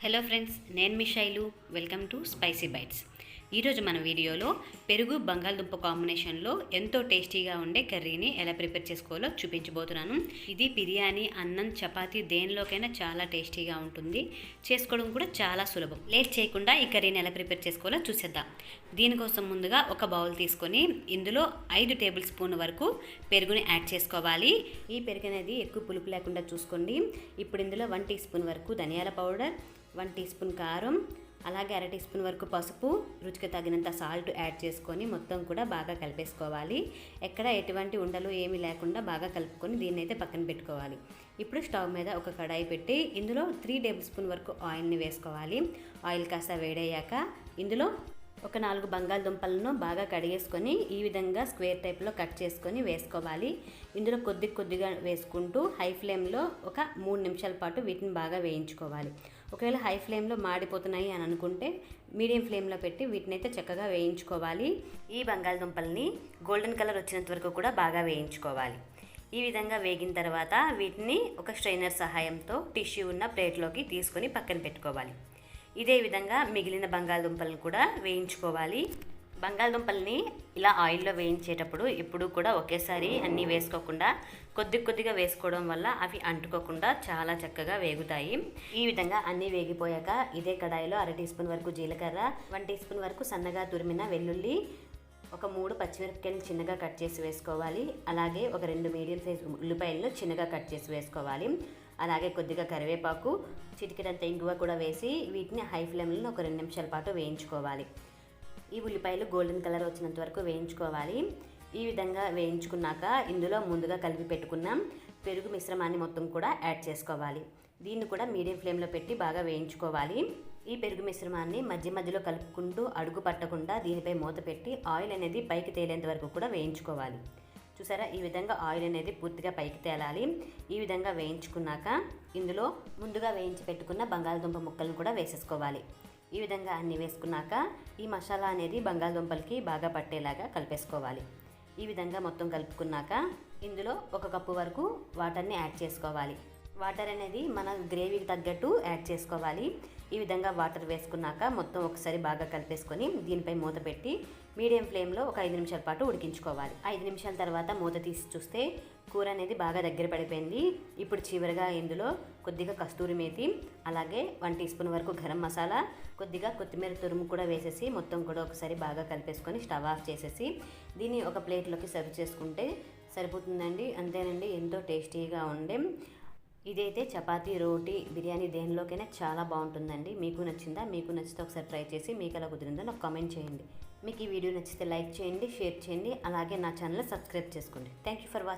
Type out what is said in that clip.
Hello friends, నేను మీ Shailu. Welcome to spicy bites. ఈరోజు మన వీడియోలో పెరుగు బంగాళదుంప కాంబినేషన్లో ఎంతో టేస్టీగా ఉండే కర్రీని ఎలా ప్రిపేర్ చేసుకోవాలో చూపించబోతున్నాను. ఇది బిర్యానీ, అన్నం, చపాతీ దేనిలోకైనా చాలా టేస్టీగా ఉంటుంది. చేసుకోవడం కూడా చాలా సులభం. లేట్ చేయకుండా ఈ కర్రీని ఎలా ప్రిపేర్ చేసుకోవాలో చూసేద్దాం. దీనికోసం ముందుగా ఒక బౌల్ తీసుకొని ఇందులో 5 టేబుల్ స్పూన్ వరకు పెరుగుని యాడ్ చేసుకోవాలి. ఈ పెరుగు అనేది ఎక్కువ పులుపు లేకుండా చూసుకోండి. ఇప్పుడు ఇందులో 1 టీ స్పూన్ వరకు ధనియాల పౌడర్, 1 టీ స్పూన్ కారం, అలాగే 1/2 టీ స్పూన్ వరకు పసుపు, రుచికి తగినంత సాల్ట్ యాడ్ చేసుకొని మొత్తం కూడా బాగా కలిపేసుకోవాలి. ఎక్కడ ఎటువంటి ఉండలు ఏమీ లేకుండా బాగా కలుపుకొని దీన్ని అయితే పక్కన పెట్టుకోవాలి. ఇప్పుడు స్టవ్ మీద ఒక కడాయి పెట్టి ఇందులో 3 టేబుల్ స్పూన్ వరకు ఆయిల్ని వేసుకోవాలి. ఆయిల్ కాస్త వేడయ్యాక ఇందులో ఒక 4 బంగాళదుంపలను బాగా కడిగేసుకొని ఈ విధంగా స్క్వేర్ టైప్లో కట్ చేసుకొని వేసుకోవాలి. ఇందులో కొద్దిగా వేసుకుంటూ హై ఫ్లేమ్లో ఒక 3 నిమిషాల పాటు వీటిని బాగా వేయించుకోవాలి. ఒకవేళ హై ఫ్లేమ్లో మాడిపోతున్నాయి అని అనుకుంటే మీడియం ఫ్లేమ్లో పెట్టి వీటిని అయితే చక్కగా వేయించుకోవాలి. ఈ బంగాళదుంపల్ని గోల్డెన్ కలర్ వచ్చినంత వరకు కూడా బాగా వేయించుకోవాలి. ఈ విధంగా వేగిన తర్వాత వీటిని ఒక స్ట్రైనర్ సహాయంతో టిష్యూ ఉన్న ప్లేట్లోకి తీసుకొని పక్కన పెట్టుకోవాలి. ఇదే విధంగా మిగిలిన బంగాళదుంపలను కూడా వేయించుకోవాలి. బంగాళదుంపల్ని ఇలా ఆయిల్లో వేయించేటప్పుడు ఎప్పుడూ కూడా ఒకేసారి అన్నీ వేసుకోకుండా కొద్దిగా వేసుకోవడం వల్ల అవి అంటుకోకుండా చాలా చక్కగా వేగుతాయి. ఈ విధంగా అన్నీ వేగిపోయాక ఇదే కడాయిలో 1/2 టీ స్పూన్ వరకు జీలకర్ర, 1 టీ స్పూన్ వరకు సన్నగా తురిమిన వెల్లుల్లి, ఒక 3 పచ్చిమిరపకాయలు చిన్నగా కట్ చేసి వేసుకోవాలి. అలాగే ఒక 2 మీడియం సైజ్ ఉల్లిపాయలను చిన్నగా కట్ చేసి వేసుకోవాలి. అలాగే కొద్దిగా కరివేపాకు, చిటికెడంత ఇంగువ కూడా వేసి వీటిని హై ఫ్లేమ్లో ఒక 2 నిమిషాల పాటు వేయించుకోవాలి. ఈ ఉల్లిపాయలు గోల్డెన్ కలర్ వచ్చినంత వరకు వేయించుకోవాలి. ఈ విధంగా వేయించుకున్నాక ఇందులో ముందుగా కలిపి పెట్టుకున్నాం పెరుగు మిశ్రమాన్ని మొత్తం కూడా యాడ్ చేసుకోవాలి. దీన్ని కూడా మీడియం ఫ్లేమ్లో పెట్టి బాగా వేయించుకోవాలి. ఈ పెరుగు మిశ్రమాన్ని మధ్యలో కలుపుకుంటూ అడుగు పట్టకుండా దీనిపై మూత పెట్టి ఆయిల్ అనేది పైకి తేలేంత వరకు కూడా వేయించుకోవాలి. చూసారా, ఈ విధంగా ఆయిల్ అనేది పూర్తిగా పైకి తేలాలి. ఈ విధంగా వేయించుకున్నాక ఇందులో ముందుగా వేయించి పెట్టుకున్న బంగాళదుంప ముక్కలను కూడా వేసేసుకోవాలి. ఈ విధంగా అన్నీ వేసుకున్నాక ఈ మసాలా అనేది బంగాళదుంపలకి బాగా పట్టేలాగా కలిపేసుకోవాలి. ఈ విధంగా మొత్తం కలుపుకున్నాక ఇందులో 1 కప్పు వరకు వాటర్ని యాడ్ చేసుకోవాలి. వాటర్ అనేది మన గ్రేవీకి తగ్గట్టు యాడ్ చేసుకోవాలి. ఈ విధంగా వాటర్ వేసుకున్నాక మొత్తం ఒకసారి బాగా కలిపేసుకొని దీనిపై మూత పెట్టి మీడియం ఫ్లేమ్లో ఒక 5 నిమిషాల పాటు ఉడికించుకోవాలి. 5 నిమిషాల తర్వాత మూత తీసి చూస్తే కూర అనేది బాగా దగ్గర పడిపోయింది. ఇప్పుడు చివరిగా ఇందులో కొద్దిగా కస్తూరి మేతి, అలాగే 1 టీ స్పూన్ వరకు గరం మసాలా, కొద్దిగా కొత్తిమీర తురుము కూడా వేసేసి మొత్తం కూడా ఒకసారి బాగా కలిపేసుకొని స్టవ్ ఆఫ్ చేసేసి దీన్ని ఒక ప్లేట్లోకి సర్వ్ చేసుకుంటే సరిపోతుందండి. అంతేనండి, ఎంతో టేస్టీగా ఉండే ఇదైతే చపాతీ, రోటీ, బిర్యానీ దేనిలోకైనా చాలా బాగుంటుందండి. మీకు నచ్చిందా? మీకు నచ్చితే ఒకసారి ట్రై చేసి మీకు ఎలా కుదిరిందో నాకు కామెంట్ చేయండి. మీకు ఈ వీడియో నచ్చితే లైక్ చేయండి, షేర్ చేయండి, అలాగే నా ఛానల్ సబ్స్క్రైబ్ చేసుకోండి. Thank you for watching.